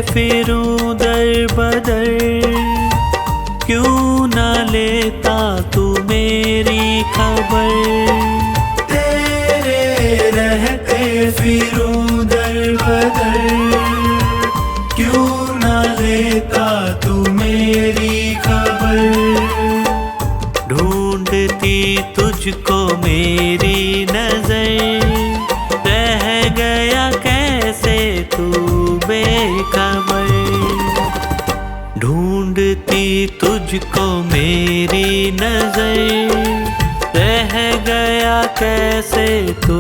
फिरूं दर बदर, क्यों ना लेता तू मेरी खबर। तेरे रहते फिरूं दर बदर, क्यों ना लेता तू मेरी खबर। ढूंढती तुझको मेरी नजर, रह गया कैसे तू बेखबर। ढूंढती तुझको मेरी नजर, रह गया कैसे तू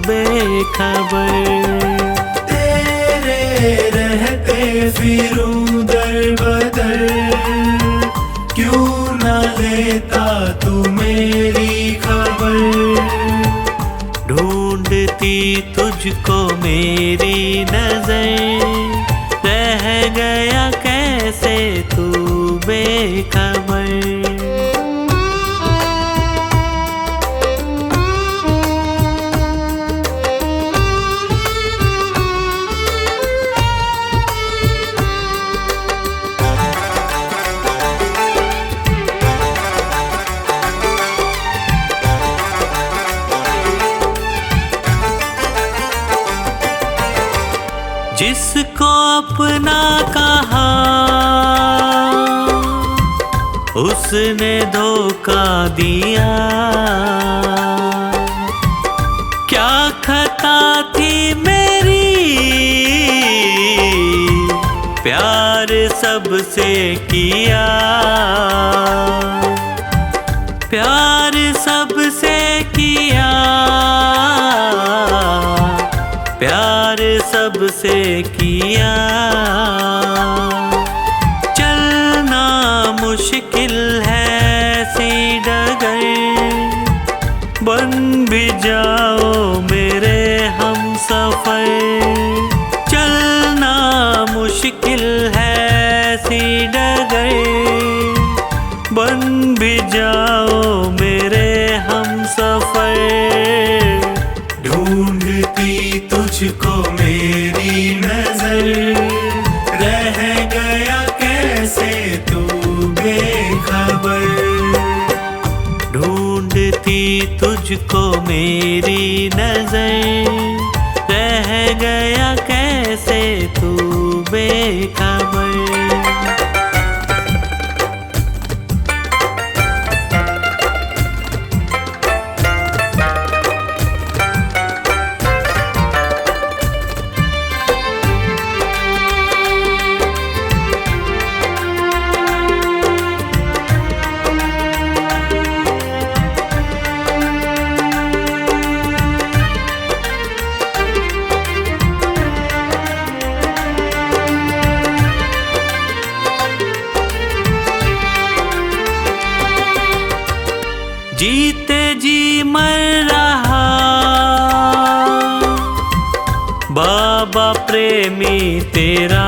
बेखबर। तेरे रहते फिरूं दर बदर, क्यों ना लेता तू मेरी खबर। ढूंढती तुझको मेरी नजर, रह गया कैसे तू बेखबर। जिसको अपना कहा उसने धोखा दिया, क्या खता थी मेरी, प्यार सबसे किया। प्यार सबसे किया, प्यार सबसे किया। चलना मुश्किल है सी डगर, बन भी जाओ मेरे हम सफर। चलना मुश्किल है सी डगर, बन भी जाओ मेरे हम सफर। ढूंढती तुझको मेरी नजर, रह गया कैसे तू बेखबर। ढूंढती तुझको मेरी नजर, रह गया कैसे तू बेखबर। जीते जी मर रहा बाबा प्रेमी तेरा,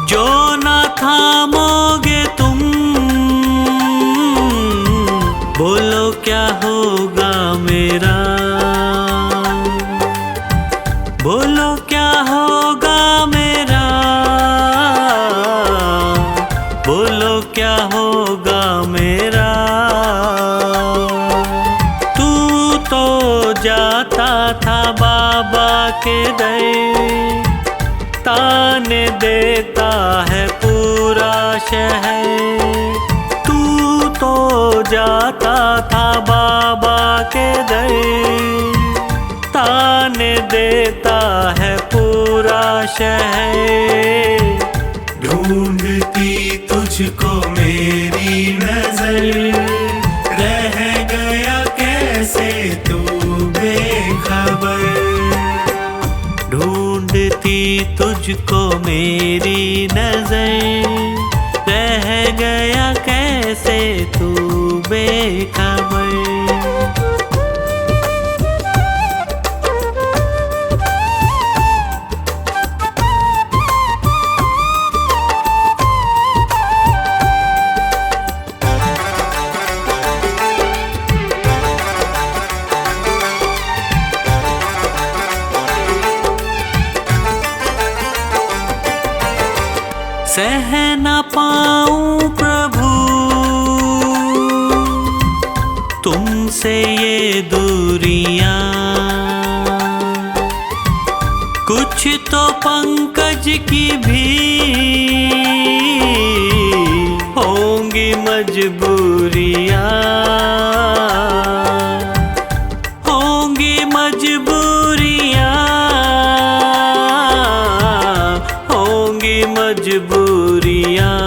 जो ना थामोगे तुम, बोलो क्या होगा मेरा। बोलो क्या होगा मेरा, बोलो क्या होगा मेरा। तू तो जाता था बाबा के दर, ताने देता है पूरा शहर। तू तो जाता था बाबा के दर, ताने देता है पूरा शहर। ढूंढती तुझको मेरी नजर, रह गया कैसे तू बेखबर। ढूंढती तुझको मेरी नजर, रह गया कैसे तू बेखबर। कह न पाऊं प्रभु तुमसे ये दूरियां, कुछ तो पंकज की भी होंगी मजबूरियां, होंगी मजबूरियां, होंगी मजबूरियां।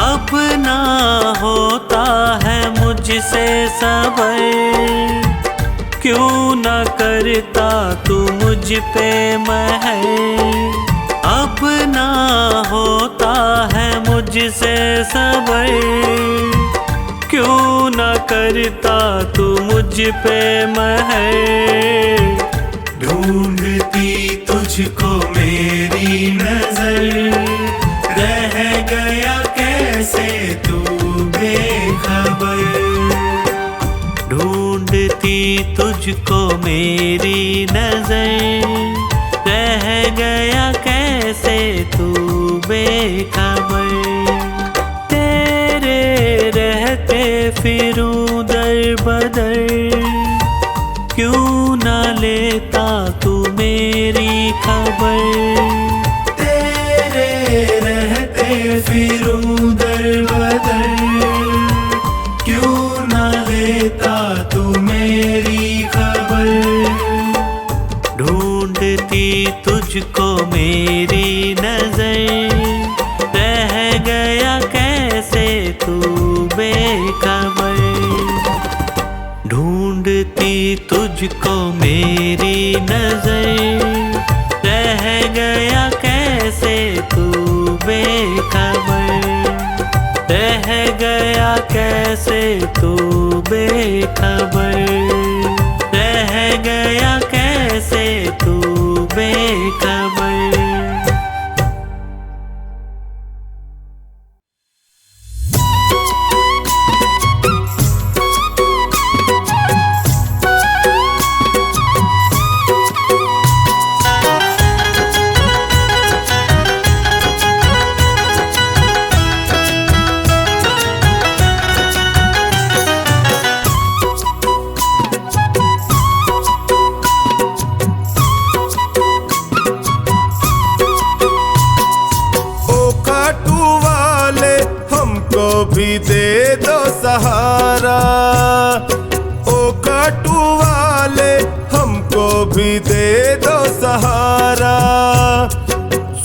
अब ना होता है मुझसे सबर, क्यों न करता तू मुझ पे महर। अब ना होता है मुझसे सबर, क्यों न करता तू मुझ पे महर। ढूंढती तुझको मेरी नजर, रह गया कैसे तू बेखबर। ढूंढती तुझको मेरी नजर, रह गया कैसे तू बेखबर। तेरे रहते फिरूं दर बदर, क्यों न लेता तू मेरी खबर। तेरे रहते फिरूं दर बदर, क्यों न लेता तू मेरी खबर। ढूंढती तुझको मेरी नजर, रह गया कैसे तू बेखबर। ढूंढती तुझको मेरी नजर, रह गया कैसे तू बेखबर। रह गया कैसे तू बेखबर, रह गया कैसे तू बेखबर। भी दे दो सहारा, ओ काटू वाले हमको भी दे दो सहारा।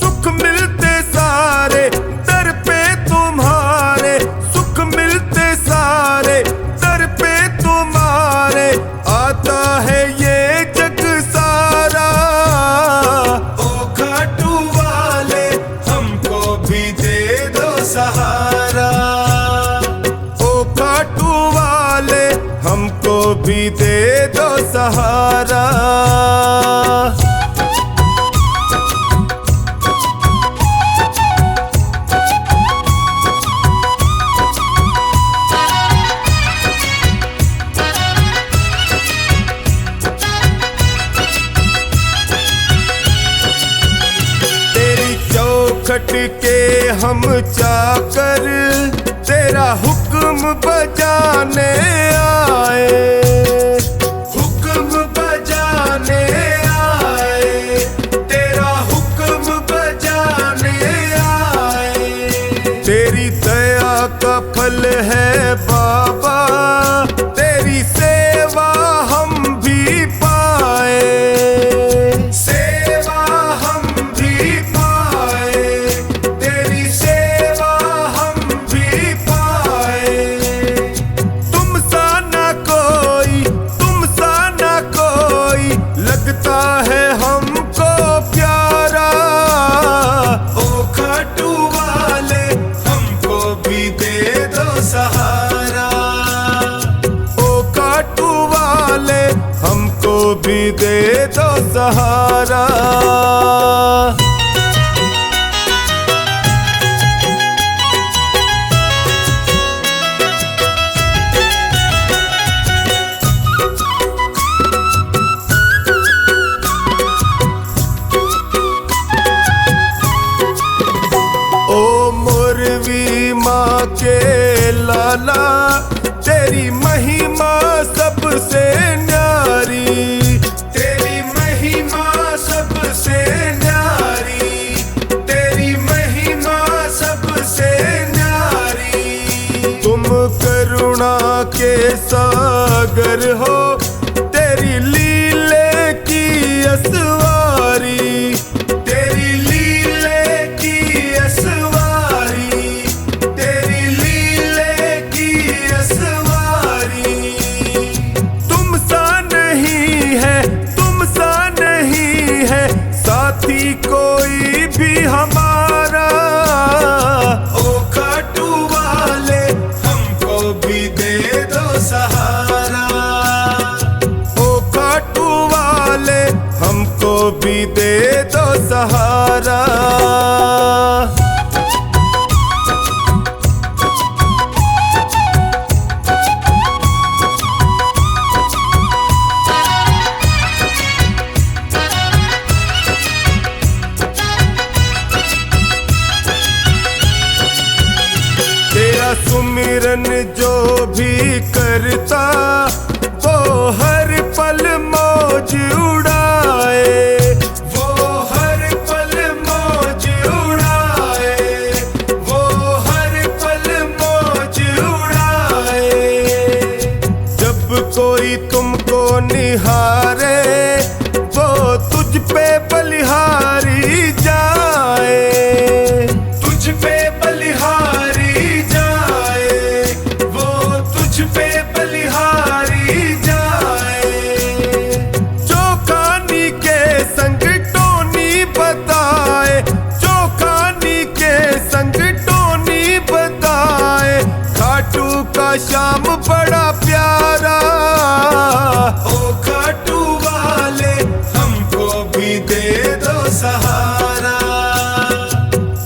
सुख मिलते सारे दर पे तुम्हारे, सुख मिलते सारे दर पे तुम्हारे, आता है ये जग सारा। ओ काटू वाले हमको भी दे दो सहारा, हमको भी दे दो सहारा। तेरी चौखट के हम चाकर, तेरा हुक्म बजाने आए, हुक्म बजाने आए, तेरा हुक्म बजाने आए। तेरी दया का फल है बाबा, तेरी सेवा हम भी पाए, सेवा हम भी पाए, तेरी सेवा हम भी पाए। तुम सा ना कोई, तुम सा ना कोई लगता है हमको प्यारा। ओ खाटू वाले हमको भी दे दो सहारा, ओ खाटू वाले हमको भी दे दो सहारा। के लाला, तेरी महिमा सबसे न्यारी, तेरी महिमा सबसे न्यारी, तेरी महिमा सबसे न्यारी। तुम करुणा के सागर हो, तेरी लीले की असवारी, तेरी लीले की असवारी, तेरी लीले की असवारी। तुम सा नहीं है, तुम सा नहीं है साथी कोई भी हमारा। ओ खाटू वाले हमको भी दे दो सहारा, ओ खाटू वाले हमको भी दे दो सहारा। तेरा सुमिरन जो भी करता, वो हर पल मौज उड़ाए, वो हर पल मौज उड़ाए, वो हर पल मौज उड़ाए। जब कोई तुमको निहारे, वो तुझ पे बलिहारी जाए, तुझ पे बलिहारी जाए, वो तुझ पे बलिहारी जाए। चौकानी के संग टोनी बताए, चौकानी के संग टोनी बताए, खाटू का श्याम बड़ा प्यारा। ओ खाटू वाले हमको भी दे दो सहारा,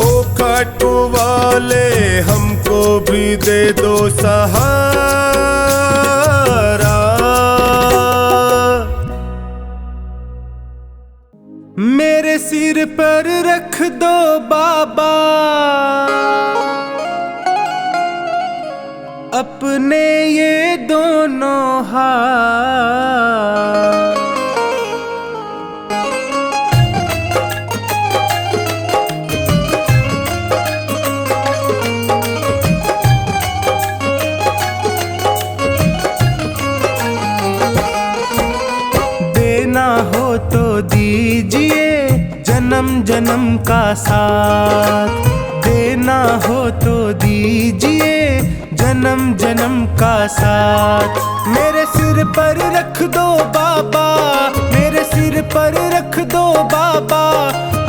ओ खाटू वाले हमको भी दे दो सहारा। मेरे सिर पर रख दो बाबा अपने ये दोनों हाथ। देना हो तो दीजिए जन्म जन्म का साथ, देना हो तो दीजिए जन्म जन्म का साथ। मेरे सिर पर रख दो बाबा, मेरे सिर पर रख दो बाबा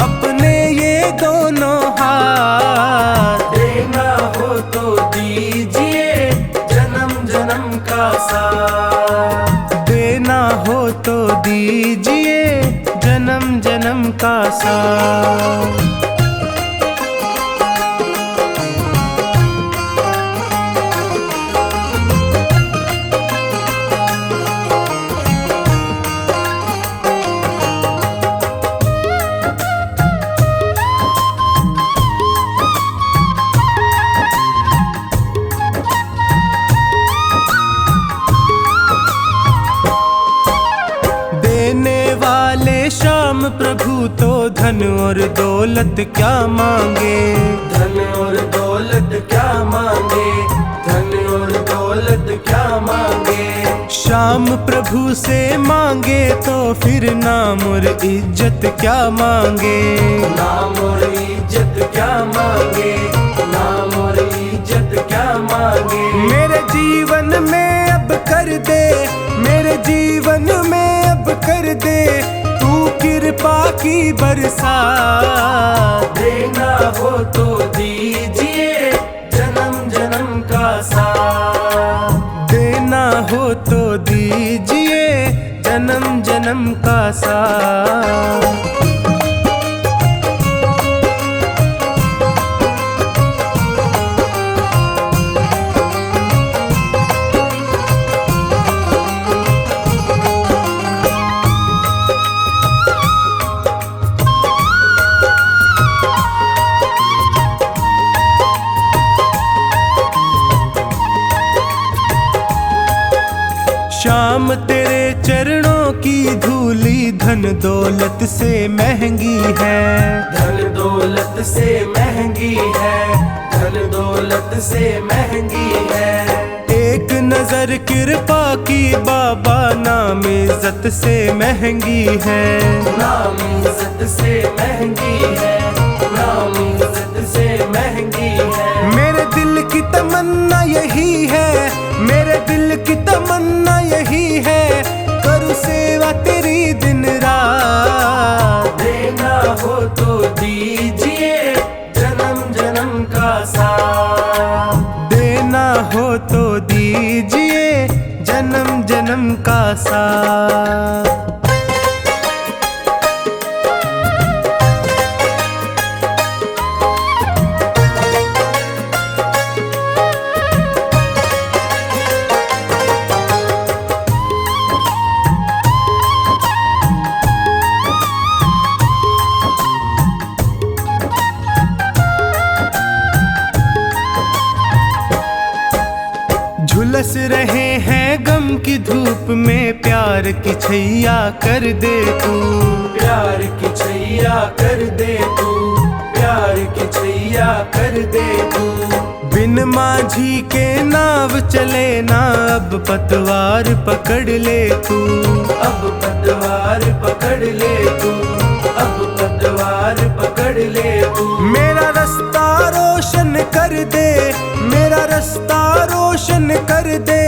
अपने ये दोनों हाथ। देना हो तो दीजिए जन्म जन्म का साथ, देना हो तो दीजिए जन्म जन्म का साथ। श्याम प्रभु तो धन और दौलत क्या मांगे, धन और दौलत क्या मांगे, धन और दौलत क्या मांगे। श्याम प्रभु से मांगे तो फिर नाम और इज्जत क्या मांगे, नाम और इज्जत क्या मांगे, नाम और इज्जत क्या मांगे। मेरे जीवन में अब कर दे, मेरे जीवन में अब कर दे कृपा की बरसात। देना हो तो दीजिए जन्म जन्म का साथ, देना हो तो दीजिए जन्म जन्म का साथ। राम तेरे चरणों की धूली धन दौलत से महंगी है, धन दौलत से महंगी है, धन दौलत से महंगी है। एक नजर कृपा की बाबा नाम इज्जत से महंगी है, नाम इज्जत से महंगी है, नाम इज्जत से महंगी है। मेरे दिल की तमन्ना यही है, मेरे दिल की तमन्ना यही है, करूँ सेवा तेरी दिन रात। देना हो तो दीजिए जन्म जन्म का साथ, देना हो तो दीजिए जन्म जन्म का साथ। झुलस रहे हैं गम की धूप में, प्यार की छैया कर दे तू, प्यार की छैया कर दे तू, प्यार की छैया कर दे तू। बिन माझी के नाव चले ना, अब पतवार पकड़ ले तू, अब पतवार पकड़ ले तू, अब पतवार पकड़ ले तू। मेरा रास्ता रोशन कर दे, मेरा रास्ता रोशन कर दे,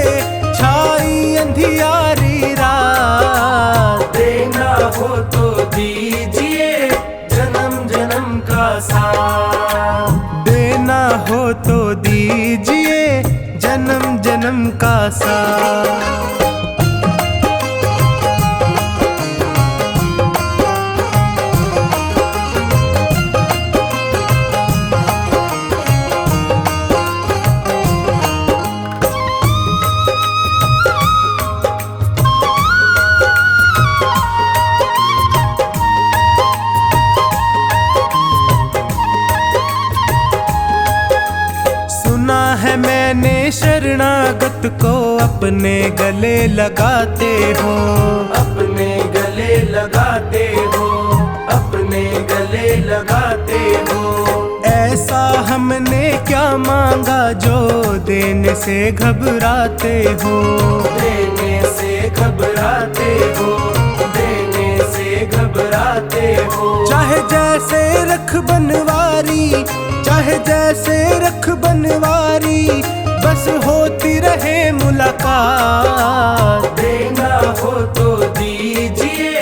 छाई अंधियारी रात। देना हो तो दीजिए जन्म जन्म का साथ, देना हो तो दीजिए जन्म जन्म का साथ। है मैंने शरणागत को अपने गले लगाते हो, अपने गले लगाते हो, अपने गले लगाते हो। ऐसा हमने क्या मांगा जो देने से घबराते हो, देने से घबराते हो, देने से घबराते हो। चाहे जैसे रख बनवारी, चाहे जैसे रख बनवारी, बस होती रहे मुलाकात। देना हो तो दीजिए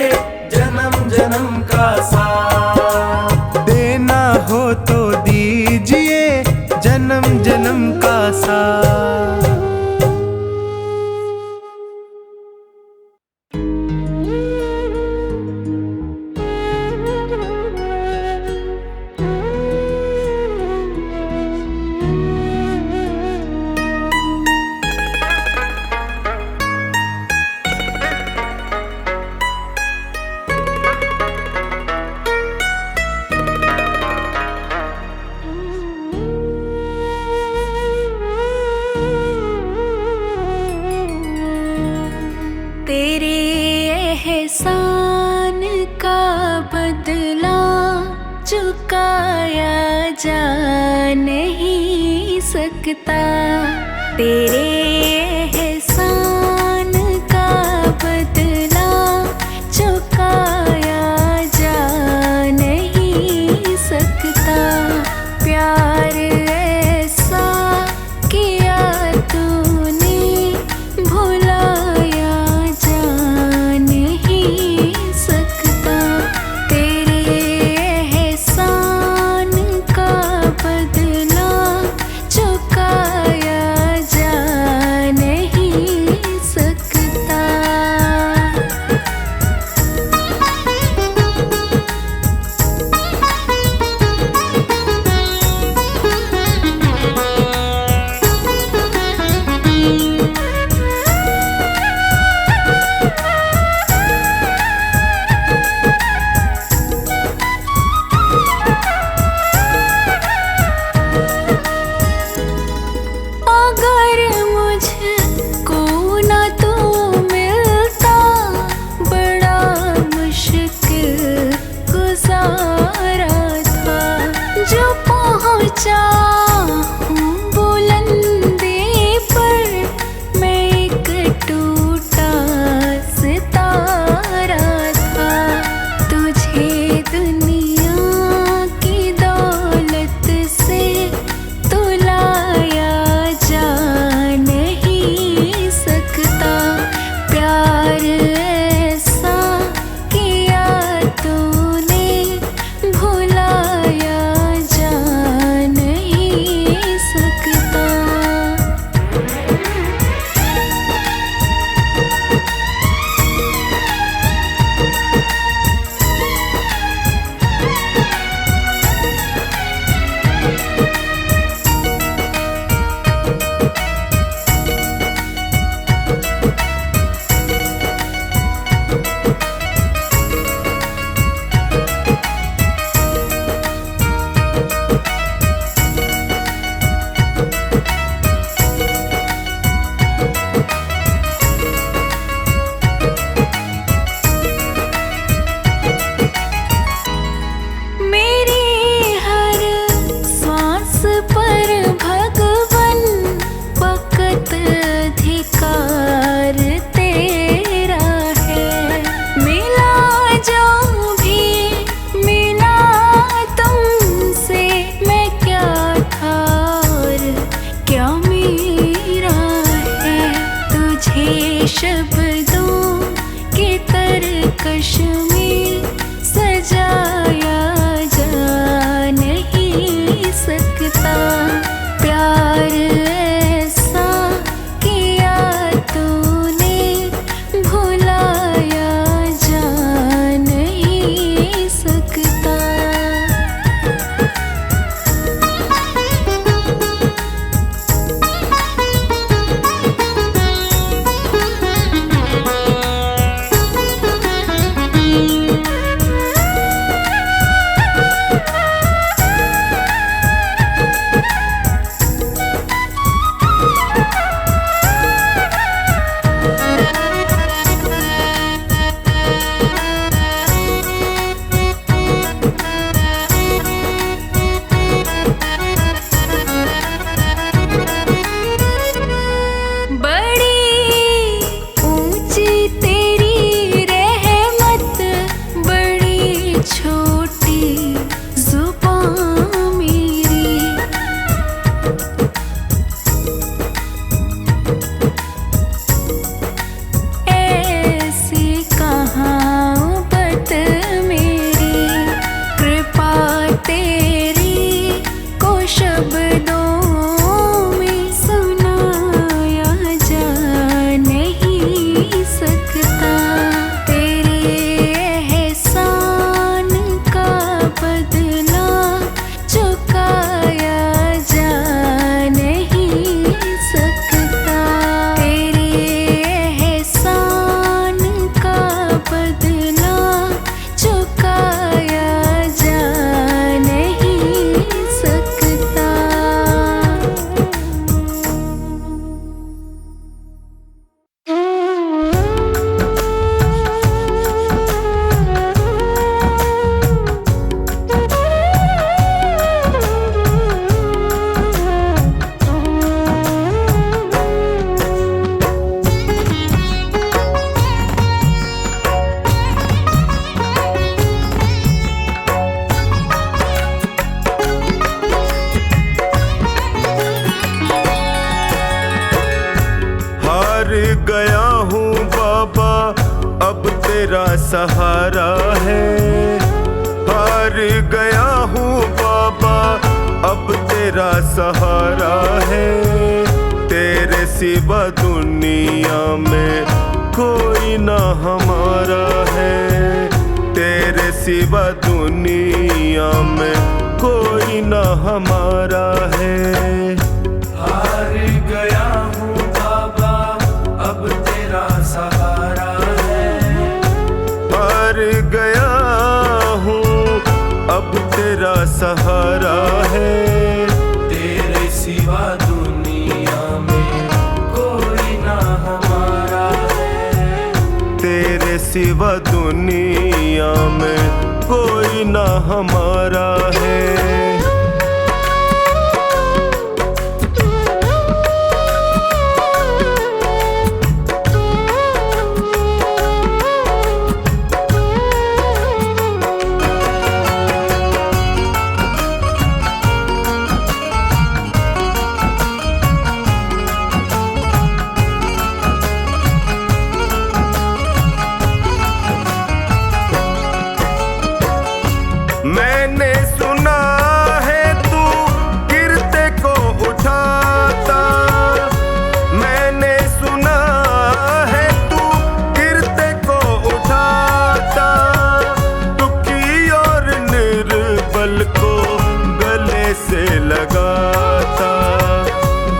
जन्म जन्म का साथ, देना हो तो दीजिए जन्म जन्म का साथ। एहसान का बदला चुकाया जा नहीं सकता, तेरे एहसान का बदला चुकाया जा नहीं सकता। प्यार ऐसा किया तूने भुलाया जा नहीं सकता, तेरे एहसान का बदला चुकाया जा चाहूं बुलंदी पर मैं एक टूटा सितारा था। तुझे दुनिया की दौलत से तुलाया जा नहीं सकता। प्यार ऐसा किया तूने भुलाया जा नहीं सकता। मेरी हर सांस पर भगवन वक़्त अधिकार तेरा है। मिला जो भी मिला तुमसे, मैं क्या था और क्या मेरा है। तुझे शब्दों के तरकश में सजाया जा नहीं सकता। प्यार ऐसा किया तूने भुलाया जा नहीं सकता। बड़ी ऊंची तेरी रहमत, बड़ी छोटी जुबान मेरी। ऐसी कहावत मेरी, कृपा तेरी को शब्दों में सुनाया जा नहीं सकता। तेरे एहसान का बदला चुकाया जा नहीं सकता। तेरे एहसान का बदला चुकाया जा नहीं सकता। हार गया हूँ बाबा, अब तेरा सहारा है। हार गया हूँ बाबा, अब तेरा सहारा है। तेरे सिवा दुनिया में कोई ना हमारा है। तेरे सिवा दुनिया में कोई ना हमारा है। हार गया हूँ बाबा, अब तेरा सहारा है। हार गया हूँ, अब तेरा सहारा है। तेरे सिवा दुनिया में कोई ना हमारा है। तेरे सिवा दुनिया में कोई ना हमारा है। से लगाता,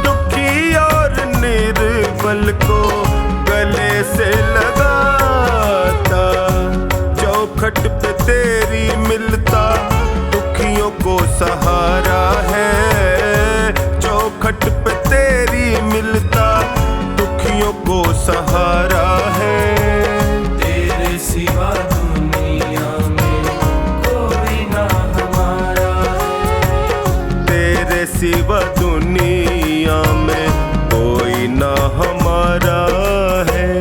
दुखी और निर्बल को गले से लगाता। चौखट पे तेरी मिलता, दुखियों को सहारा है। चौखट पे तेरी मिलता, दुखियों को सहारा है। तेरे सिवा दुनिया में कोई ना हमारा है। तेरे सिवा दुनिया में कोई ना हमारा है।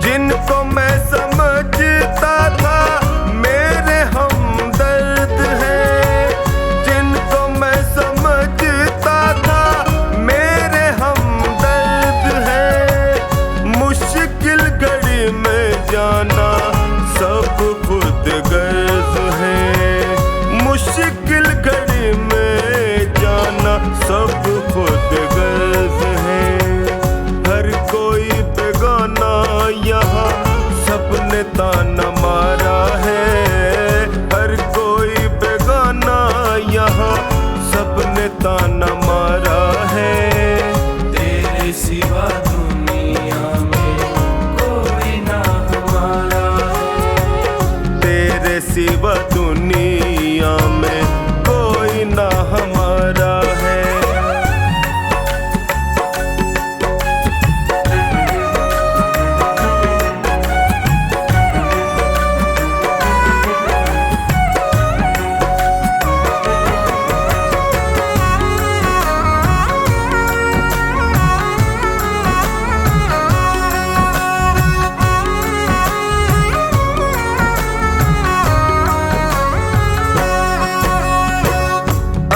जिनको मैं समझता था मेरे हमदर्द हैं, जिनको मैं समझता था मेरे हमदर्द हैं। मुश्किल घड़ी में जाना सब खुद गर्ज है। मुश्किल घड़ी में जाना सब खुद गर्ज है। हर कोई बेगाना यहाँ सबने ताना मारा है। हर कोई बेगाना यहाँ सबने ताना मारा है। तेरे सिवा दुनिया में कोई ना हमारा है। तेरे सिवा दुनिया में कोई ना हमारा है।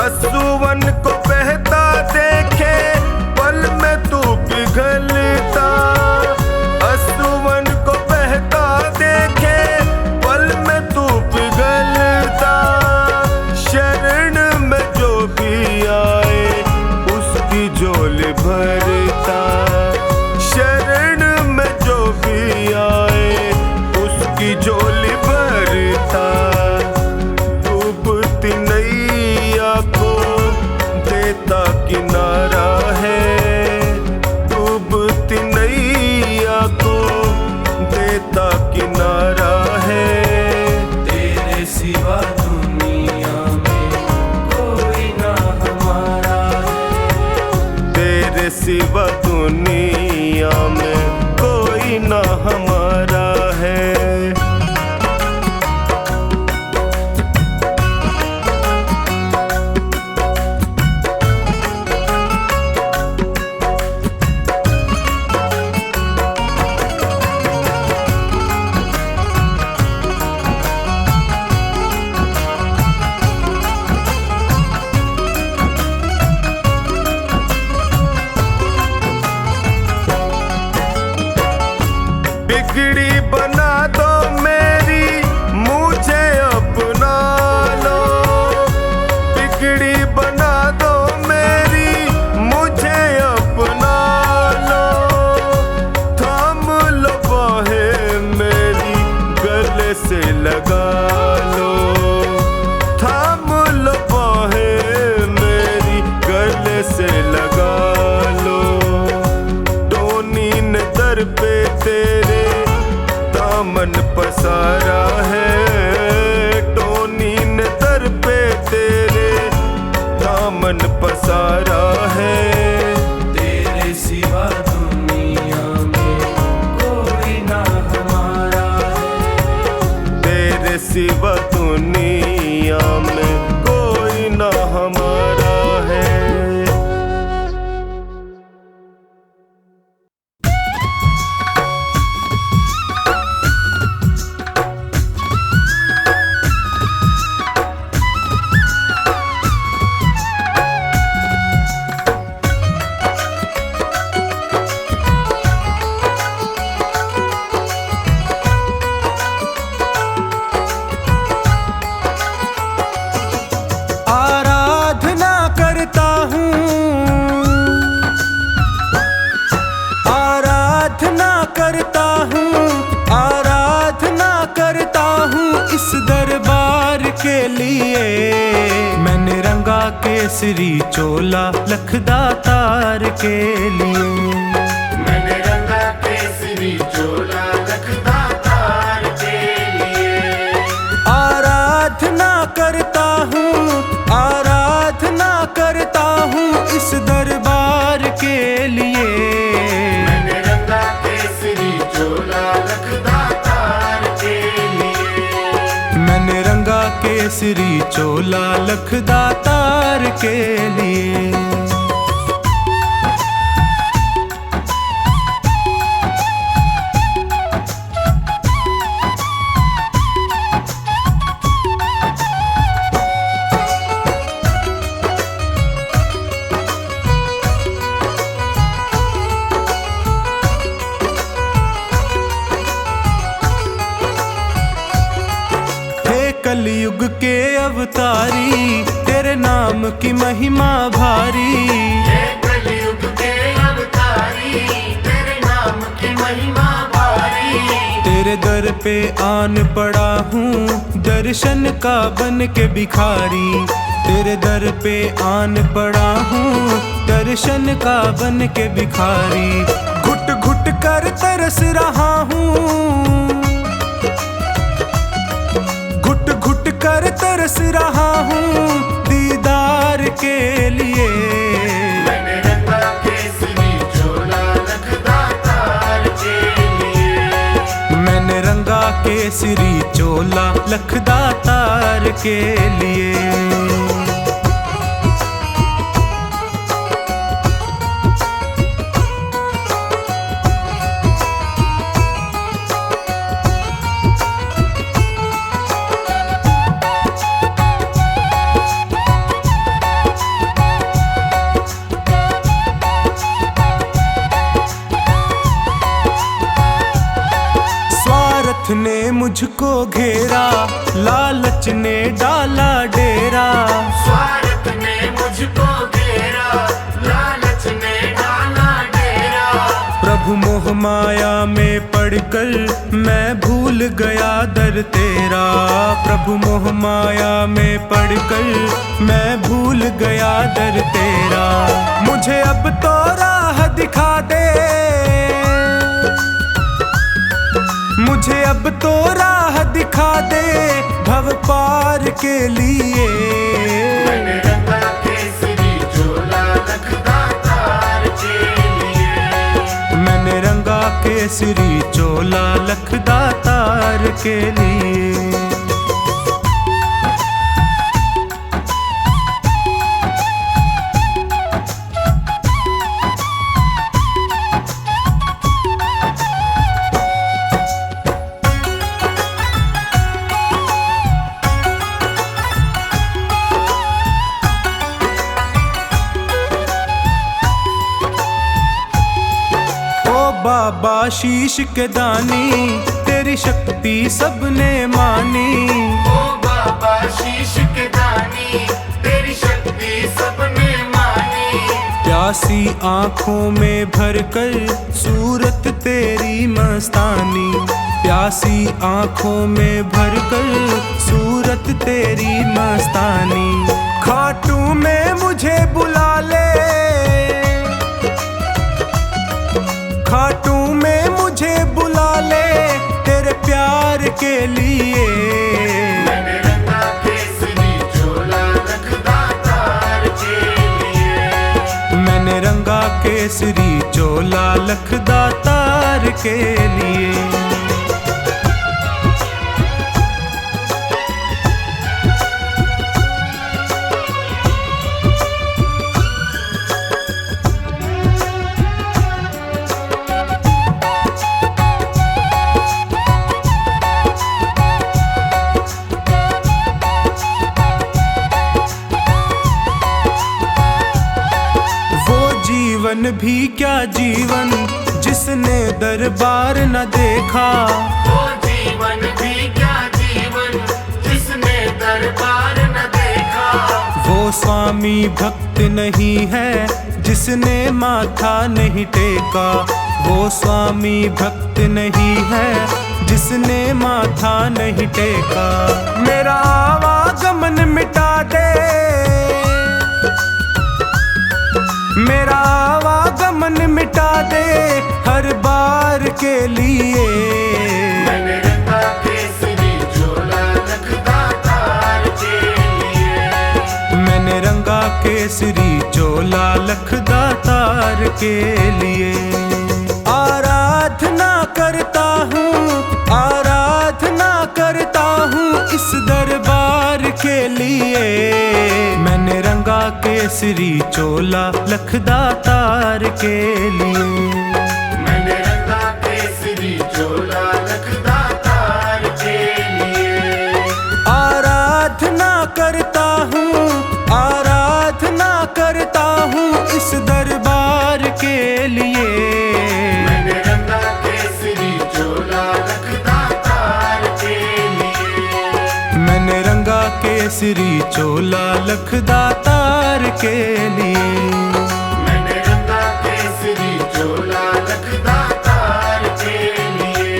असुवन को बहता देखे पल में तू पिघलता। असुवन को बहता देखे पल में तू पिघलता। शरण में जो भी आए उसकी झोली भरता। शरण में जो भी आए उसकी झोली भरता। डूबती नैया को देता किनारा है। डूबती नैया को देता किनारा है। तेरे सिवा दुनिया में कोई ना हमारा है। तेरे सिवा दुनिया में कोई ना हमारा है। बिगड़ी बना दो मेरी मुझे अपना लो। बिगड़ी बना दो मेरी मुझे अपना लो। थाम लो बाहें मेरी गले से लगा लो। थाम लो बाहें मेरी गले से लगा लो। टोनी ने दर पे तेरे दामन पसारा है। टोनी ने दर पे तेरे दामन पसारा है। तेरे सिवा दुनिया में कोई ना हमारा है। तेरे सिवा दुनिया में कोई ना हमारा है। केसरी चोला लखदातार के लिए। मैंने रंगा केसरी चोला लखदातार के लिए। आराधना करता हूँ इस दरबार के लिए। मैंने रंगा केसरी चोला लखदातार के लिए। मैंने रंगा केसरी चोला लखदातार के लिए। कलयुग के अवतारी तेरे नाम की महिमा भारी। हे कलयुग के अवतारी तेरे नाम की महिमा भारी। तेरे दर पे आन पड़ा हूँ दर्शन का बन के भिखारी। तेरे दर पे आन पड़ा हूँ दर्शन का बन के भिखारी। घुट घुट कर तरस रहा हूँ, घुट कर तरस रहा हूँ दीदार के लिए। मैंने रंगा केसरी चोला लखदातार के लिए। मैंने रंगा केसरी चोला लखदातार के लिए। ने मुझको घेरा लालच ने डाला डेरा। स्वार्थ ने मुझको घेरा लालच ने डाला डेरा। प्रभु मोह माया में पड़कर मैं भूल गया दर तेरा। प्रभु मोह माया में पड़कर मैं भूल गया दर तेरा। मुझे अब तो राह दिखा दे, मुझे अब तो राह दिखा दे भव पार के लिए। मैंने रंगा केसरी चोला लखदातार के लिए। मैंने रंगा केसरी चोला लखदातार के लिए। बाबा शीश के दानी तेरी शक्ति सबने मानी। ओ बाबा शीश के दानी तेरी शक्ति सबने मानी। प्यासी आँखों में भरकर सूरत तेरी मस्तानी। प्यासी आँखों में भरकर सूरत तेरी मस्तानी। खाटू में मुझे बुला ले, खाटू में मुझे बुला ले तेरे प्यार के लिए। मैंने रंगा केसरी चोला लखदातार के लिए। मैंने रंगा केसरी चोला लखदातार के लिए। जीवन भी क्या जीवन जिसने दरबार न देखा। वो जीवन भी क्या जीवन जिसने दरबार न देखा। वो स्वामी भक्त नहीं है जिसने माथा नहीं टेका। वो स्वामी भक्त नहीं है जिसने माथा नहीं टेका। मेरा आवागमन मिटा दे, मेरा आवागमन मिटा दे हर बार के लिए। मैंने रंगा केसरी चोला लखदा तार के लिए। मैंने रंगा केसरी चोला लखदा तार के लिए। आराधना करता हूँ, आराधना करता हूँ इस दरबार के लिए। मैंने रंगा केसरी चोला लखदा तार के लिए। मैंने रंगा केसरी चोला लखदा तार के लिए। आराधना करता हूँ, आराधना करता हूँ इस दरबार के लिए। मैंने रंगा केसरी चोला लखदा तार के लिए। मैंने रंगा केसरी चोला लखदा तार के लिए। मैंने रंगा केसरी चोला लखदा तार के लिए।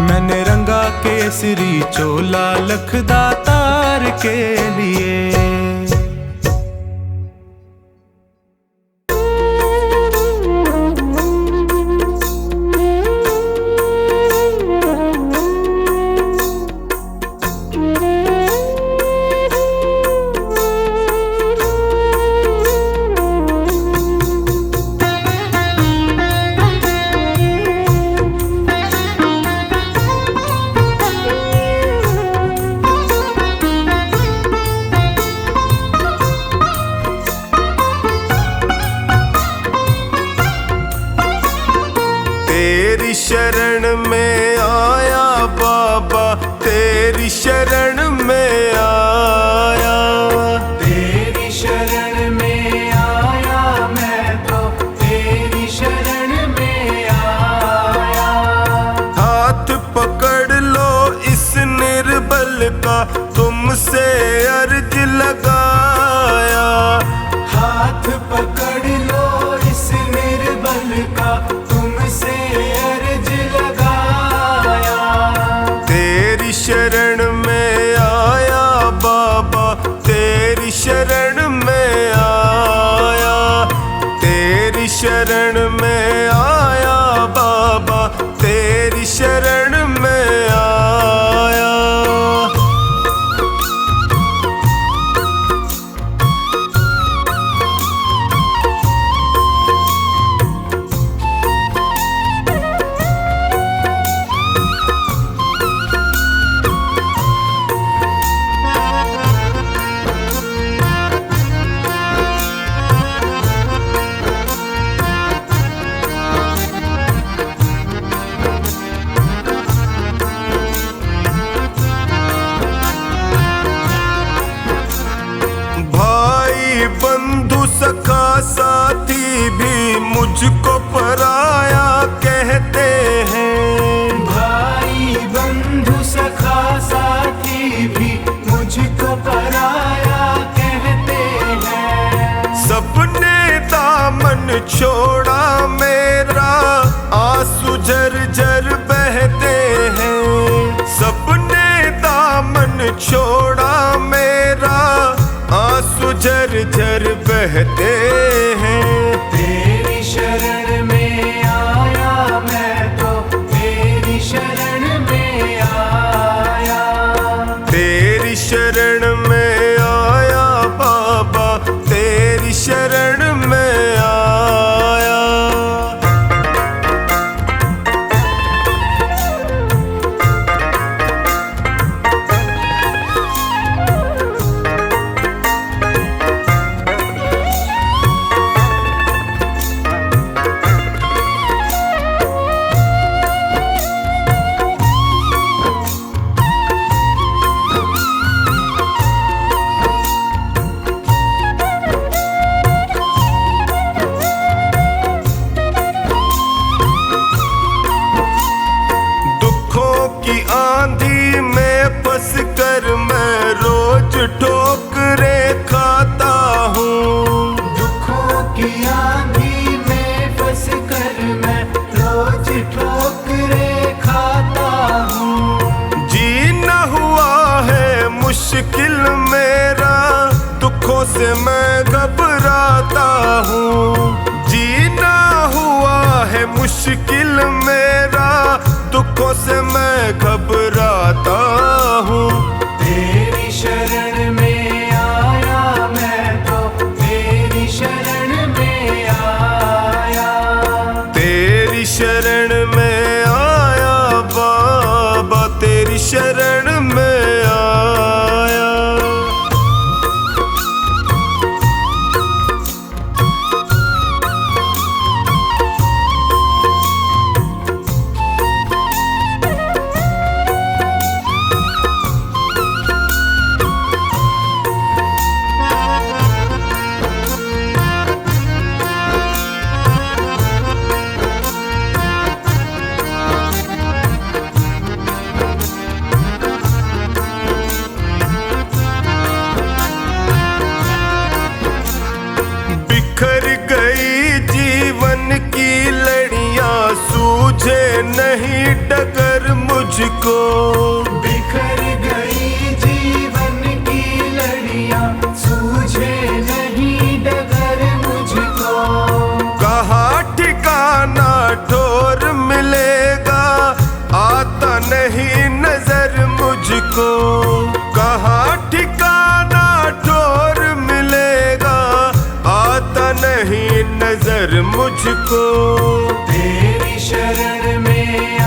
मैंने रंगा केसरी चोला लखदा तार के लिए। तेरी शरण में आया बाबा, तेरी शरण में आया। तेरी शरण में आया मैं तो, तेरी शरण में आया। हाथ पकड़ लो इस निर्बल का, तुमसे अर्ज लगाया। हाथ पकड़ लो इस निर्बल का, तुमसे अर्ज लगाया। तेरी शरण में आया बाबा, तेरी शरण में आया। तेरी शरण में आया बाबा, तेरी शरण में आया। बंधु सखा साथी भी मुझको पराया कहते हैं। भाई बंधु सखा साथी भी मुझको पराया कहते हैं। सबने दामन छोड़ा मेरा, आंसू झरझर बहते हैं। सबने दामन छोड़ा मेरा, आंसू झरझर बहते हैं। तेरी शरण में आया मैं तो, तेरी शरण में आया। तेरी शरण में आया बाबा, तेरी शरण में आया। मुश्किल मेरा, दुखों से मैं घबराता हूँ। तेरी शरण में आया मैं तो, तेरी शरण में आया। तेरी शरण में आया बाबा, तेरी शरण में आया। बिखर गई जीवन की लड़ियां, सूझे नहीं डगर मुझको। बिखर गई जीवन की लड़ियां, सूझे नहीं डगर मुझको। कहाँ ठिकाना ठोर मिलेगा, आता नहीं नजर मुझको। कहाँ ठिकाना ठोर मिलेगा, आता नहीं नजर मुझको। तेरी शरण में